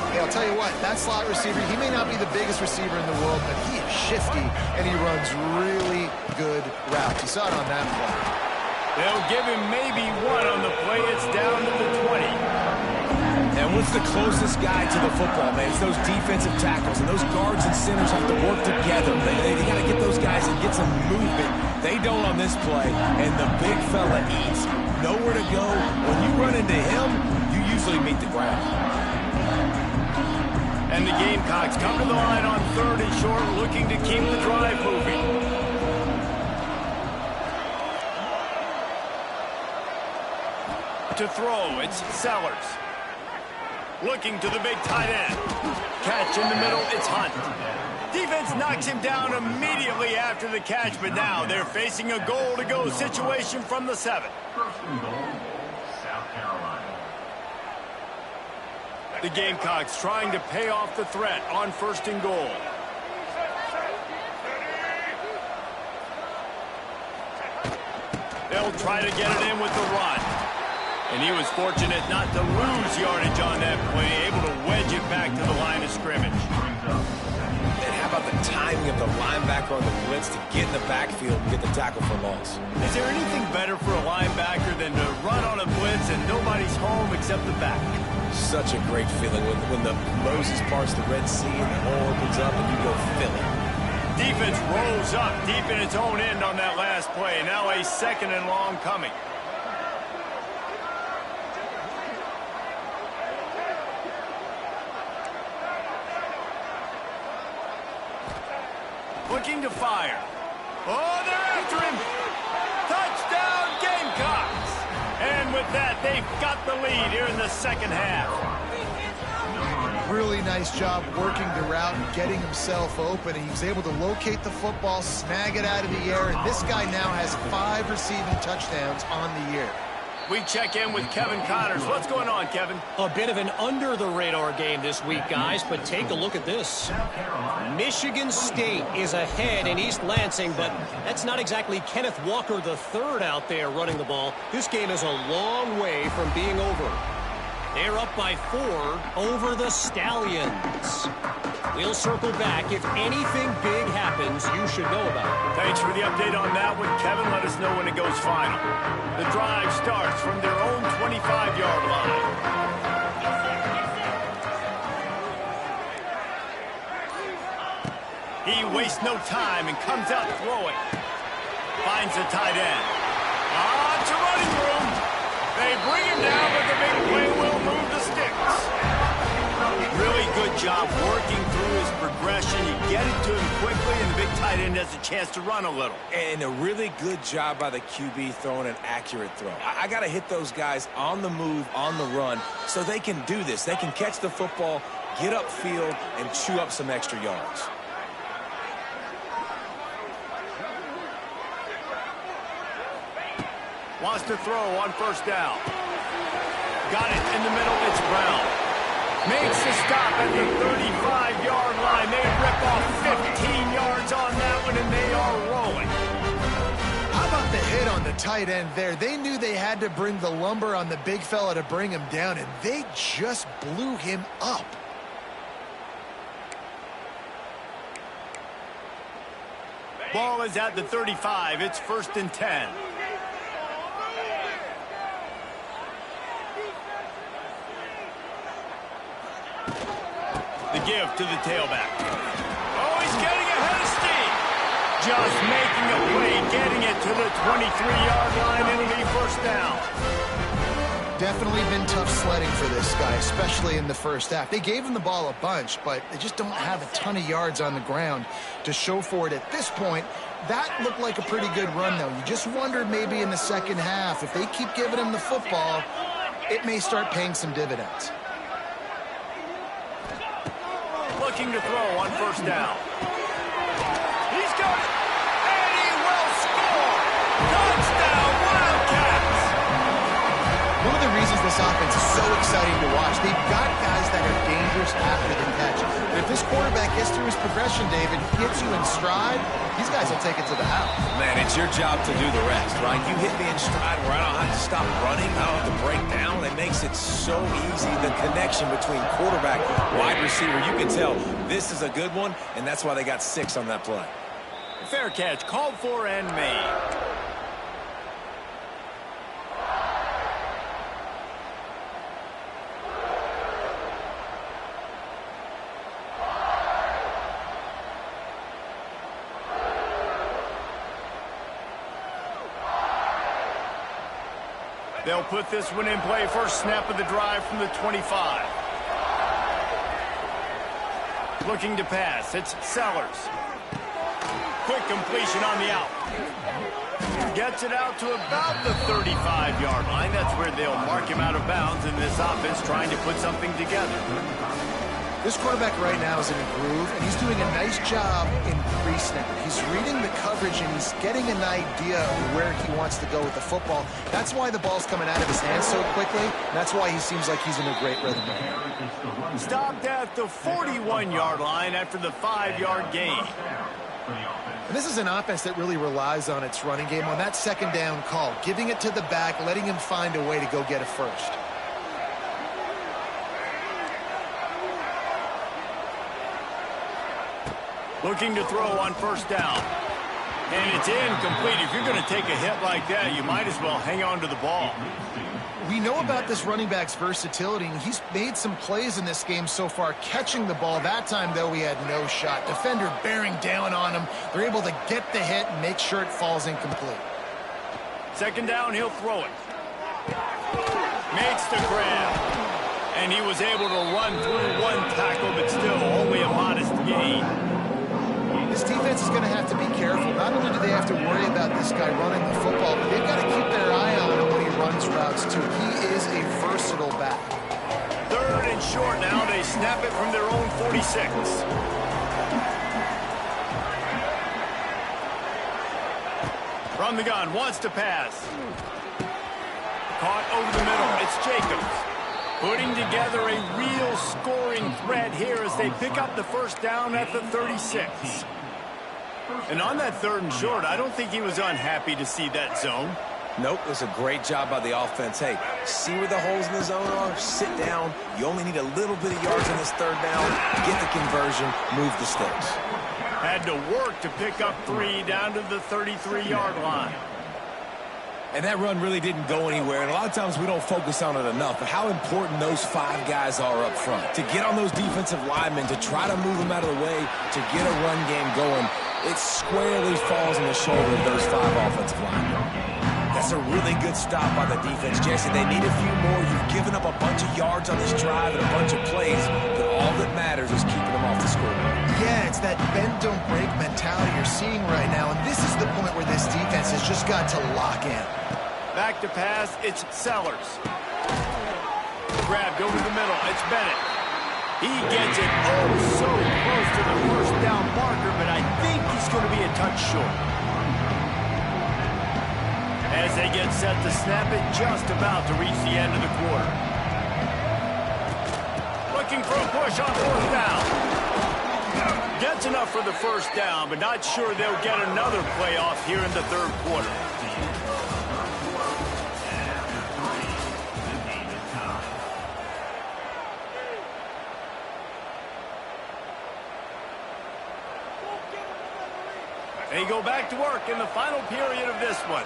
Hey, I'll tell you what, that slot receiver, he may not be the biggest receiver in the world, but he is shifty, and he runs really good routes. You saw it on that play. They'll give him maybe one on the play, it's down to the 20. And what's the closest guy to the football, man? It's those defensive tackles, and those guards and centers have to work together. They got to get those guys and get some movement. They don't on this play, and the big fella eats. Nowhere to go. When you run into him, you usually meet the ground. And the Gamecocks come to the line on third and short, looking to keep the drive moving. To throw, it's Sellers. Looking to the big tight end. Catch in the middle, it's Hunt. Defense knocks him down immediately after the catch, but now they're facing a goal-to-go situation from the 7. First and goal, South Carolina. The Gamecocks trying to pay off the threat on first and goal. They'll try to get it in with the run. And he was fortunate not to lose yardage on that play, able to wedge it back to the line of scrimmage. And how about the timing of the linebacker on the blitz to get in the backfield and get the tackle for loss? Is there anything better for a linebacker than to run on a blitz and nobody's home except the back? Such a great feeling when the Moses parts the Red Sea and the hole opens up and you go fill it. Defense rolls up deep in its own end on that last play. Now a second and long coming. Looking to fire. Oh, they're after him. Touchdown, Gamecocks. And with that, they've got the lead here in the second half. Really nice job working the route and getting himself open. He was able to locate the football, snag it out of the air, and this guy now has 5 receiving touchdowns on the year. We check in with Kevin Connors. What's going on, Kevin? A bit of an under-the-radar game this week, guys, but take a look at this. Michigan State is ahead in East Lansing, but that's not exactly Kenneth Walker III out there running the ball. This game is a long way from being over. They're up by 4 over the Stallions. We'll circle back. If anything big happens, you should know about it. Thanks for the update on that one, Kevin. Let us know when it goes final. The drive starts from their own 25-yard line. He wastes no time and comes out throwing. Finds the tight end. It's a running room. They bring him down, but the big play will move the sticks. Really good job working through his progression. You get it to him quickly, and the big tight end has a chance to run a little. And a really good job by the QB throwing an accurate throw. I got to hit those guys on the move, on the run, so they can do this. They can catch the football, get upfield, and chew up some extra yards. Wants to throw on first down. Got it in the middle. It's Brown. Makes the stop at the 35-yard line. They rip off 15 yards on that one, and they are rolling. How about the hit on the tight end there? They knew they had to bring the lumber on the big fella to bring him down, and they just blew him up. Ball is at the 35. It's 1st and 10. The give to the tailback. Oh, he's getting ahead of steam. Just making a play, getting it to the 23-yard line. It'll be 1st down. Definitely been tough sledding for this guy, especially in the first half. They gave him the ball a bunch, but they just don't have a ton of yards on the ground to show for it at this point. That looked like a pretty good run, though. You just wondered maybe in the second half, if they keep giving him the football, it may start paying some dividends. Looking to throw on 1st down. He's got it, and he will score. Touchdown, Wildcats. One of the reasons this offense is so exciting to watch, they've got guys that are dangerous after the catch. But if this quarterback gets through his progression, David, gets you in stride, these guys will take it to the house. Man, it's your job to do the rest, right? You hit me in stride where I don't have to stop running, I don't have to break down. It makes it so easy. The connection between quarterback, wide receiver, you can tell this is a good one, and that's why they got 6 on that play. Fair catch, called for and made. They'll put this one in play. First snap of the drive from the 25. Looking to pass. It's Sellers. Quick completion on the out. Gets it out to about the 35-yard line. That's where they'll mark him out of bounds in this offense trying to put something together. This quarterback right now is in a groove, and he's doing a nice job in pre-snap. He's reading the coverage, and he's getting an idea of where he wants to go with the football. That's why the ball's coming out of his hands so quickly. That's why he seems like he's in a great rhythm. Stopped at the 41-yard line after the 5-yard gain. And this is an offense that really relies on its running game on that 2nd down call, giving it to the back, letting him find a way to go get a first. Looking to throw on 1st down. And it's incomplete. If you're going to take a hit like that, you might as well hang on to the ball. We know about this running back's versatility, and he's made some plays in this game so far catching the ball. That time, though, he had no shot. Defender bearing down on him. They're able to get the hit and make sure it falls incomplete. 2nd down, he'll throw it. Makes the grab. And he was able to run through 1 tackle, but still only a modest gain. This defense is going to have to be careful. Not only do they have to worry about this guy running the football, but they've got to keep their eye on him when he runs routes, too. He is a versatile back. 3rd and short now. They snap it from their own 46. From the gun, wants to pass. Caught over the middle. It's Jacobs. Putting together a real scoring threat here as they pick up the 1st down at the 36. And on that 3rd and short, I don't think he was unhappy to see that zone. Nope, it was a great job by the offense. Hey, see where the holes in the zone are? Sit down. You only need a little bit of yards on this 3rd down. Get the conversion, move the sticks. Had to work to pick up 3 down to the 33-yard line. And that run really didn't go anywhere. And a lot of times we don't focus on it enough. But how important those 5 guys are up front. To get on those defensive linemen, to try to move them out of the way, to get a run game going, it squarely falls on the shoulder of those 5 offensive linemen. That's a really good stop by the defense, Jesse. They need a few more. You've given up a bunch of yards on this drive and a bunch of plays, but all that matters is keeping them off the scoreboard. Yeah, it's that bend, don't break mentality you're seeing right now, and this is the point where this defense has just got to lock in. Back to pass, it's Sellers. Grabbed over the middle, it's Bennett. He gets it oh so close to the 1st down marker, but I think he's going to be a touch short. As they get set to snap it, just about to reach the end of the quarter. Looking for a push on 4th down. Gets enough for the 1st down, but not sure they'll get another play off here in the 3rd quarter. They go back to work in the final period of this one.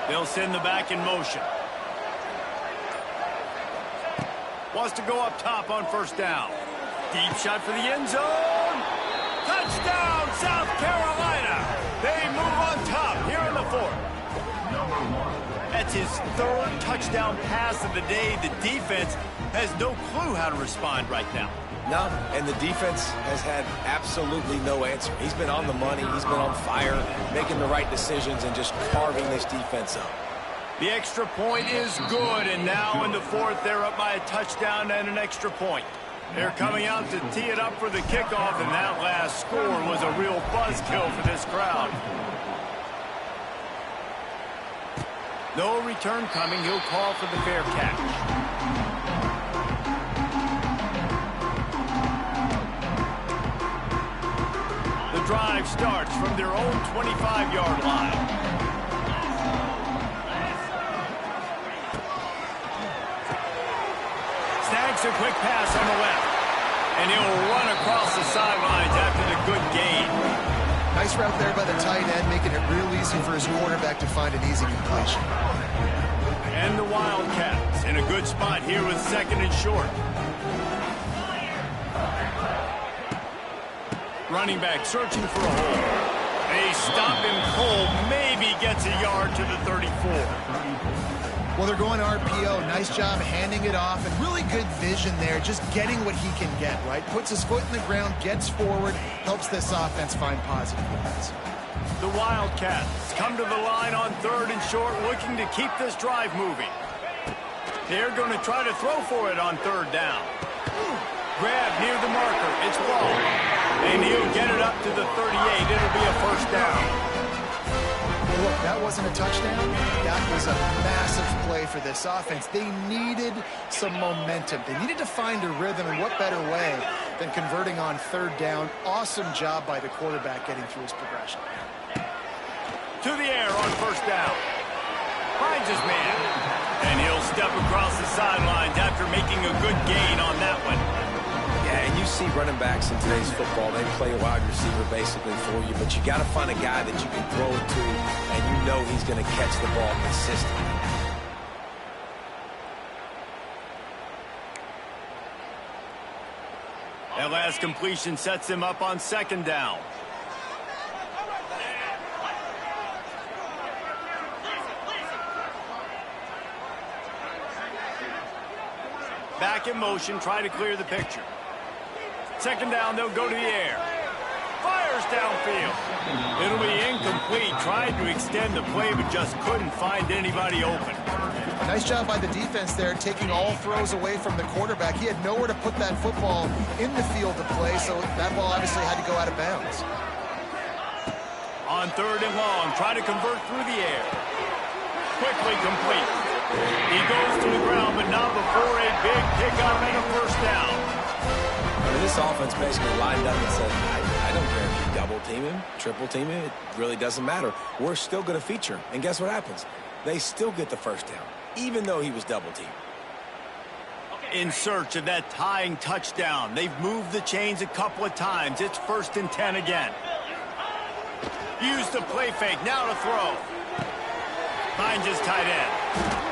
They'll send the back in motion. Wants to go up top on first down. Deep shot for the end zone. Touchdown, South Carolina. They move on top here in the fourth. That's his third touchdown pass of the day. The defense has no clue how to respond right now. No, and the defense has had absolutely no answer. He's been on the money. He's been on fire, making the right decisions and just carving this defense up. The extra point is good, and now in the fourth, they're up by a touchdown and an extra point. They're coming out to tee it up for the kickoff, and that last score was a real buzzkill for this crowd. No return coming. He'll call for the fair catch. The drive starts from their own 25-yard line. Snags a quick pass on the left. And he'll run across the sidelines after the good gain. Nice route there by the tight end, making it real easy for his quarterback to find an easy completion. And the Wildcats in a good spot here with second and short. Running back searching for a hole. They stop him cold, maybe gets a yard to the 34. Well, they're going RPO. Nice job handing it off, and really good vision there, just getting what he can get, right? Puts his foot in the ground, gets forward, helps this offense find positive yards. The Wildcats come to the line on third and short, looking to keep this drive moving. They're going to try to throw for it on third down. Grab near the marker. It's ball. And he'll get it up to the 38. It'll be a first down. Well, look, that wasn't a touchdown. That was a massive play for this offense. They needed some momentum. They needed to find a rhythm, and what better way than converting on third down. Awesome job by the quarterback getting through his progression. To the air on first down. Finds his man. And he'll step across the sidelines after making a good gain on that one. Yeah, and you see running backs in today's football, they play a wide receiver basically for you, but you got to find a guy that you can throw it to, and you know he's going to catch the ball consistently. That last completion sets him up on second down. Back in motion, try to clear the picture. Second down, they'll go to the air. Fires downfield. It'll be incomplete. Tried to extend the play, but just couldn't find anybody open. Nice job by the defense there, taking all throws away from the quarterback. He had nowhere to put that football in the field to play, so that ball obviously had to go out of bounds. On third and long, try to convert through the air. Quickly complete. He goes to the ground, but not before a big pickup and a first down. I mean, this offense basically lined up and said, I don't care if you double team him, triple team him, it really doesn't matter. We're still going to feature him. And guess what happens? They still get the first down, even though he was double teamed. In search of that tying touchdown. They've moved the chains a couple of times. It's 1st and 10 again. Use the play fake, now to throw. Finds his tight end.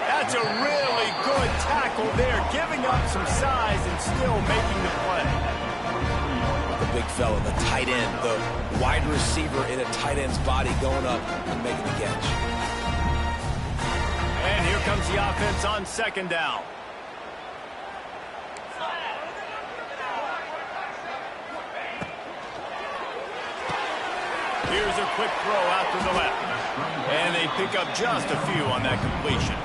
That's a really good tackle there, giving up some size and still making the play. The big fella, the tight end, the wide receiver in a tight end's body going up and making the catch. And here comes the offense on second down. Here's a quick throw out to the left. And they pick up just a few on that completion.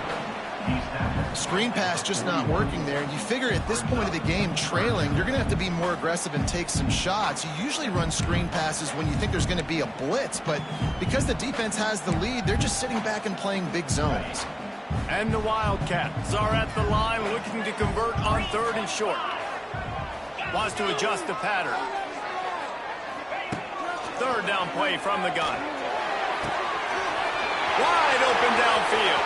Screen pass just not working there. You figure at this point of the game, trailing, you're going to have to be more aggressive and take some shots. You usually run screen passes when you think there's going to be a blitz, but because the defense has the lead, they're just sitting back and playing big zones. And the Wildcats are at the line looking to convert on third and short. Wants to adjust the pattern. Third down play from the gun. Wide open downfield.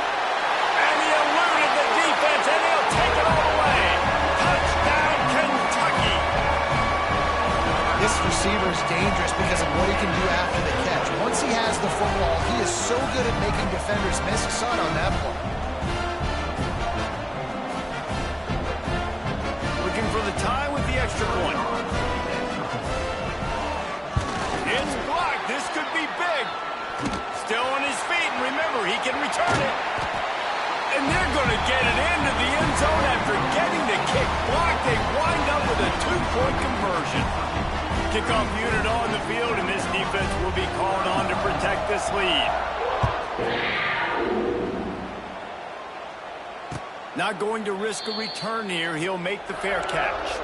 And he eluded the defense, and he'll take it all receiver is dangerous because of what he can do after the catch. Once he has the football, he is so good at making defenders miss. You saw it on that play. Looking for the tie with the extra point. It's blocked. This could be big. Still on his feet, and remember, he can return it. And they're going to get it into the end zone after getting the kick blocked. They wind up with a two-point conversion. Kickoff unit on the field, and this defense will be called on to protect this lead. Not going to risk a return here. He'll make the fair catch.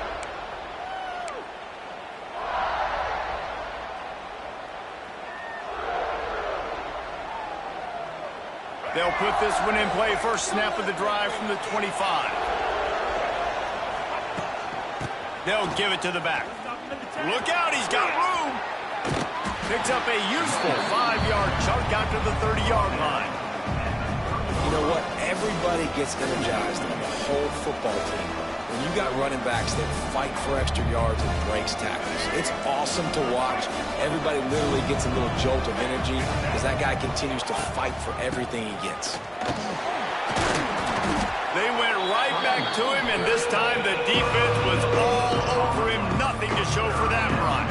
They'll put this one in play. First snap of the drive from the 25. They'll give it to the back. Look out, he's got room. Picks up a useful 5-yard chunk out to the 30-yard line. You know what? Everybody gets energized on the whole football team when you got running backs that fight for extra yards and breaks tackles. It's awesome to watch. Everybody literally gets a little jolt of energy as that guy continues to fight for everything he gets. They went right back to him, and this time the defense was all over him. Nothing to show for that run.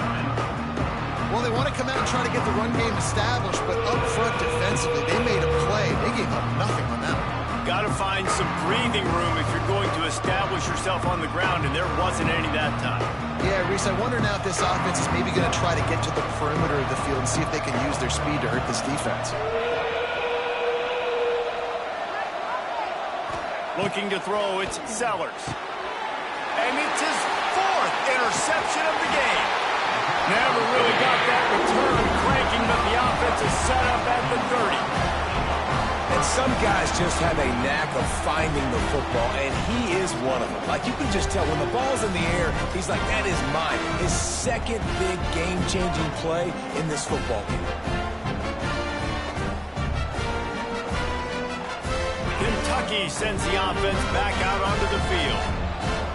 Well, they want to come out and try to get the run game established, but up front defensively, they made a play. They gave up nothing on that one. Got to find some breathing room if you're going to establish yourself on the ground, and there wasn't any that time. Yeah, Reese, I wonder now if this offense is maybe going to try to get to the perimeter of the field and see if they can use their speed to hurt this defense. Looking to throw, it's Sellers. And it's his 4th interception of the game. Never really got that return cranking, but the offense is set up at the 30. And some guys just have a knack of finding the football, and he is one of them. Like, you can just tell when the ball's in the air, he's like, that is mine. His second big game-changing play in this football game. Kentucky sends the offense back out onto the field.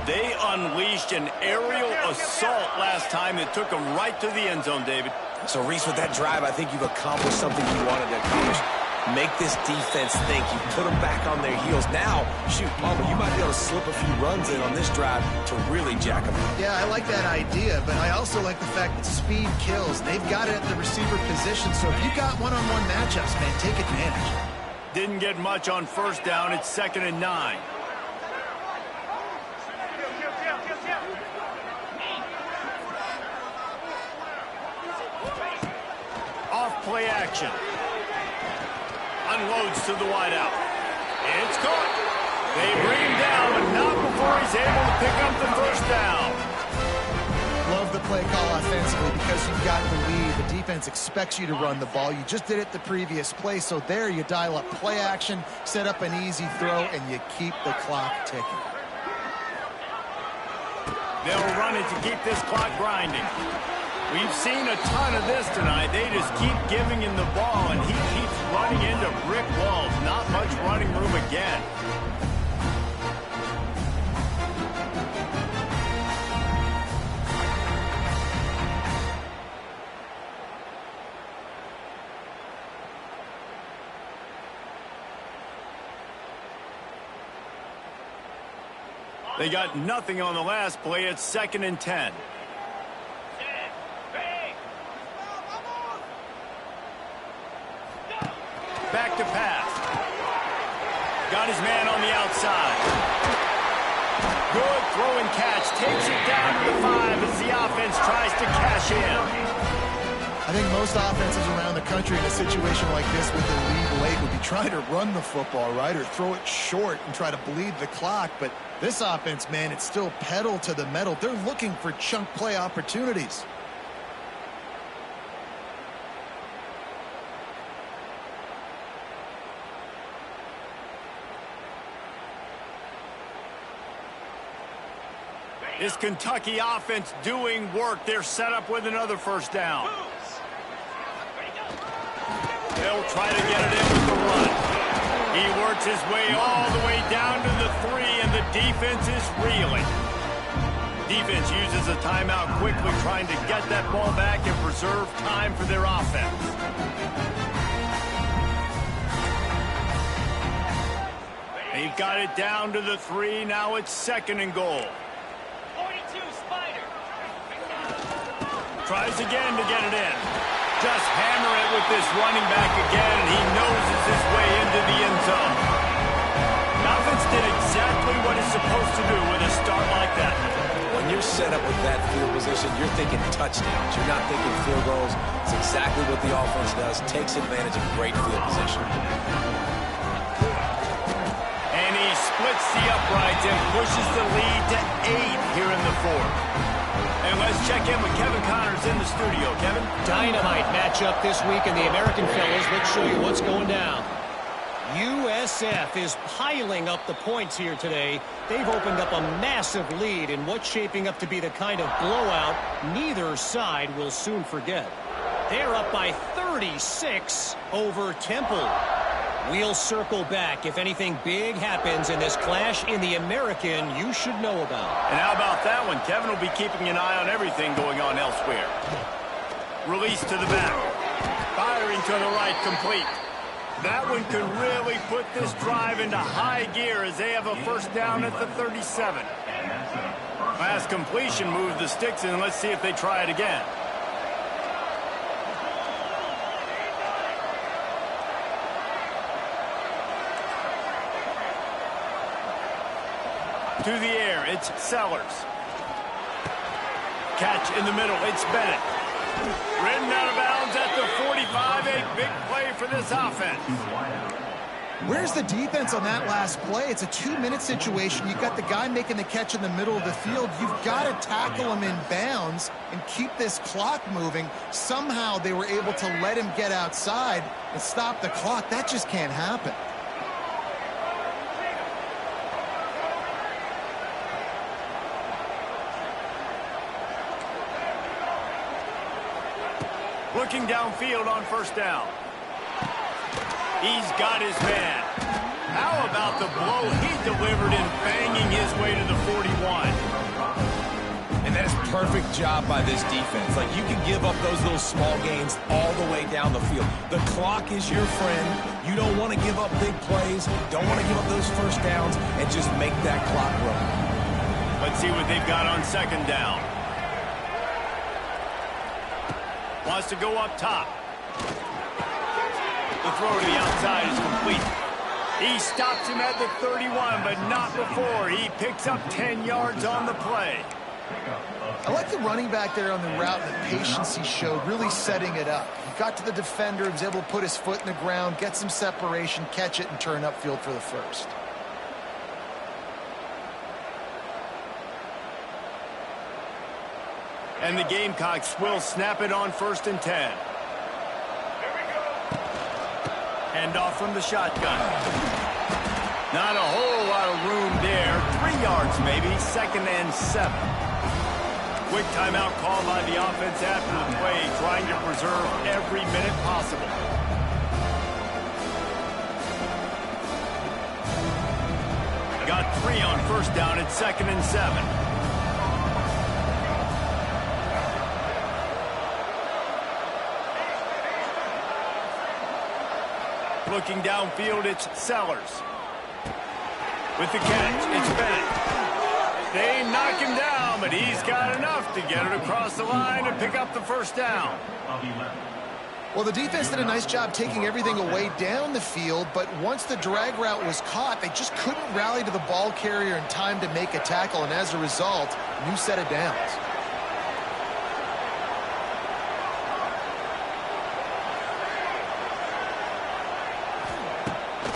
They unleashed an aerial assault last time that took them right to the end zone, David. So, Reese, with that drive, I think you've accomplished something you wanted to accomplish. Make this defense think. You put them back on their heels. Now, shoot, Palmer, you might be able to slip a few runs in on this drive to really jack them up. Yeah, I like that idea, but I also like the fact that speed kills. They've got it at the receiver position, so if you got one-on-one matchups, man, take advantage. Didn't get much on first down. It's 2nd and 9. Off play action. Unloads to the wideout. It's caught. They bring him down, but not before he's able to pick up the first down. Love the play call offensively because you've got the lead. The defense expects you to run the ball. You just did it the previous play, so there you dial up play action, set up an easy throw, and you keep the clock ticking. They'll run it to keep this clock grinding. We've seen a ton of this tonight. They just keep giving him the ball, and he keeps running into brick walls. Not much running room again. They got nothing on the last play. It's 2nd and 10. Back to pass. Got his man on the outside. Good throw and catch. Takes it down to the 5 as the offense tries to cash in. I think most offenses around the country in a situation like this with the lead late would be trying to run the football, right, or throw it short and try to bleed the clock. But this offense, man, it's still pedal to the metal. They're looking for chunk play opportunities. Is Kentucky offense doing work? They're set up with another first down. They'll try to get it in with the run. He works his way all the way down to the 3, and the defense is reeling. Defense uses a timeout quickly, trying to get that ball back and preserve time for their offense. They've got it down to the 3. Now it's 2nd and goal. 42, Spider. Tries again to get it in. Just hammer it with this running back again, and he noses his way into the end zone. Offense did exactly what it's supposed to do with a start like that. When you're set up with that field position, you're thinking touchdowns. You're not thinking field goals. It's exactly what the offense does. Takes advantage of great field position. And he splits the uprights and pushes the lead to 8 here in the 4th. And let's check in with Kevin Connors in the studio. Kevin? Dynamite matchup this week in the American, fellas. Let's show you what's going down. USF is piling up the points here today. They've opened up a massive lead in what's shaping up to be the kind of blowout neither side will soon forget. They're up by 36 over Temple. We'll circle back if anything big happens in this clash in the American you should know about. And how about that one? Kevin will be keeping an eye on everything going on elsewhere. Release to the back. Firing to the right, complete. That one could really put this drive into high gear as they have a first down at the 37. Last completion moved the sticks in. Let's see if they try it again. To the air, it's Sellers. Catch in the middle, it's Bennett. Ridden out of bounds at the 45, a big play for this offense. Where's the defense on that last play? It's a 2-minute situation. You've got the guy making the catch in the middle of the field. You've got to tackle him in bounds and keep this clock moving. Somehow they were able to let him get outside and stop the clock. That just can't happen. Looking downfield on first down. He's got his man. How about the blow he delivered in banging his way to the 41? And that is perfect job by this defense. Like, you can give up those little small gains all the way down the field. The clock is your friend. You don't want to give up big plays. Don't want to give up those first downs and just make that clock run. Let's see what they've got on second down. Wants to go up top. The throw to the outside is complete. He stops him at the 31, but not before. He picks up 10 yards on the play. I like the running back there on the route, the patience he showed, really setting it up. He got to the defender, was able to put his foot in the ground, get some separation, catch it, and turn upfield for the first. And the Gamecocks will snap it on 1st and 10. Hand off from the shotgun. Not a whole lot of room there. 3 yards maybe, 2nd and 7. Quick timeout called by the offense after the play, trying to preserve every minute possible. Got 3 on first down at 2nd and 7. Looking downfield, it's Sellers. With the catch, it's Bennett. They knock him down, but he's got enough to get it across the line and pick up the first down. Well, the defense did a nice job taking everything away down the field, but once the drag route was caught, they just couldn't rally to the ball carrier in time to make a tackle, and as a result, new set of downs.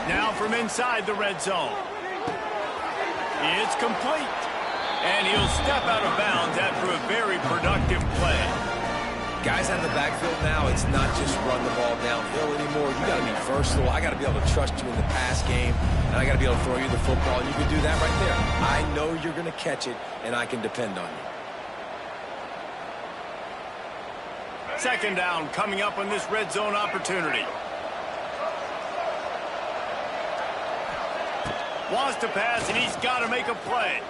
Now from inside the red zone. It's complete. And he'll step out of bounds after a very productive play. Guys out in the backfield now, it's not just run the ball downhill anymore. You got to be versatile. I got to be able to trust you in the pass game, and I got to be able to throw you the football. And you can do that right there. I know you're going to catch it, and I can depend on you. Second down coming up on this red zone opportunity. Wants to pass, and he's got to make a play.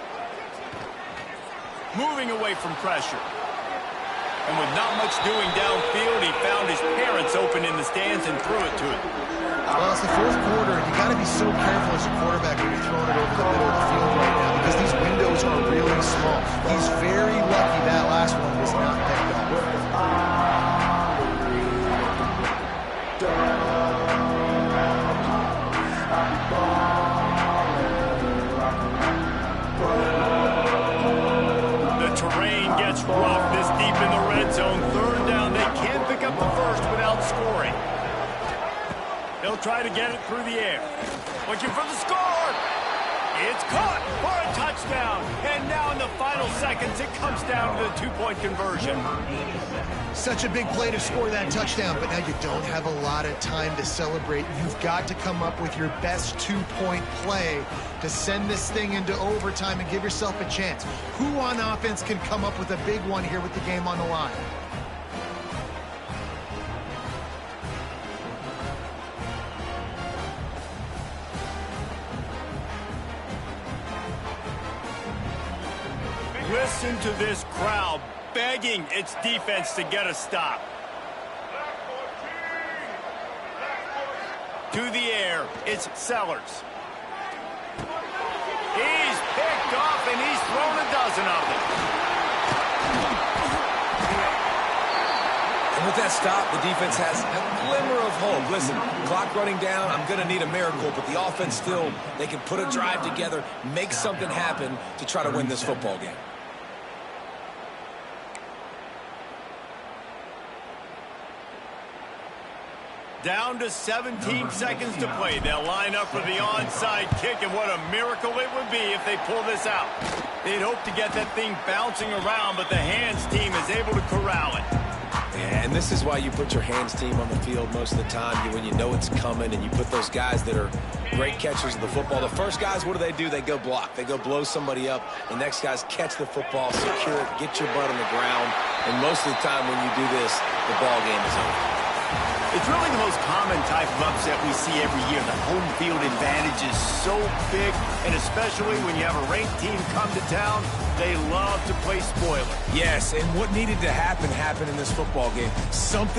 moving away from pressure. And with not much doing downfield, he found his parents open in the stands and threw it to him. Well, it's the fourth quarter, and you got to be so careful as a quarterback when you're throwing it over the middle of the field right now because these windows are really small. He's very lucky that last one was not picked off. The terrain gets rough this deep in the red zone. Third down, they can't pick up the first without scoring. They'll try to get it through the air. Looking for the score. It's caught for a touchdown. And now in the final seconds, it comes down to the two-point conversion. Such a big play to score that touchdown, but now you don't have a lot of time to celebrate. You've got to come up with your best two-point play to send this thing into overtime and give yourself a chance. Who on offense can come up with a big one here with the game on the line? Listen to this crowd begging its defense to get a stop. To the air, it's Sellers. He's picked off and he's thrown a dozen of them. And with that stop, the defense has a glimmer of hope. Listen, clock running down, I'm going to need a miracle, but the offense still, they can put a drive together, make something happen to try to win this football game. Down to 17 seconds to play. They'll line up for the onside kick, and what a miracle it would be if they pull this out. They'd hope to get that thing bouncing around, but the hands team is able to corral it. And this is why you put your hands team on the field most of the time, when you know it's coming, and you put those guys that are great catchers of the football. The first guys, what do? They go block. They go blow somebody up. The next guys catch the football, secure it, get your butt on the ground. And most of the time when you do this, the ball game is over. It's really the most common type of upset we see every year. The home field advantage is so big, and especially when you have a ranked team come to town, they love to play spoiler. Yes, and what needed to happen happened in this football game. Something